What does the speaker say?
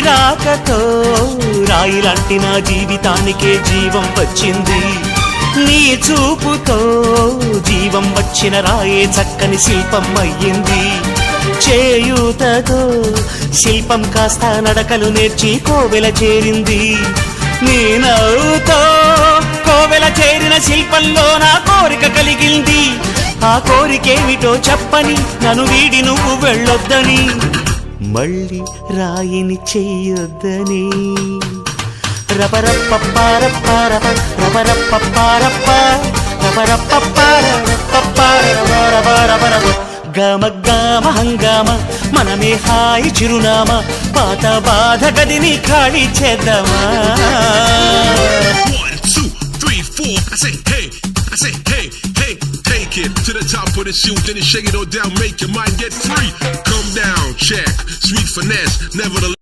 రాకతో రాయిలాంటి నా జీవితానికే జీవం వచ్చింది. నీ చూపుతో జీవం వచ్చిన రాయే చక్కని శిల్పం అయ్యింది. చేయూతతో శిల్పం కాస్త నడకలు నేర్చి కోవెల చేరింది. నీ నవ్వుతో కోవెల చేరిన శిల్పంలో నా కోరిక కలిగింది. ఆ కోరికేమిటో చెప్పని నన్ను వీడి నువ్వు వెళ్ళొద్దని, మళ్ళీ రాయిని చెయ్యొద్దని. రబరప్పపారప్పారప రబరప్పపారప్ప రబరప్పపారపపారపపారపపారపపారప గమ గమ హంగామ మనమే హాయి చిరునామా, పాత బాధ గదిని ఖాళీ చేద్దామా. 1 2 3 4 I say hey, hey, take it to the top of the shoot, then you shake it all down, make your mind get free. Come down, check, sweet finesse, nevertheless.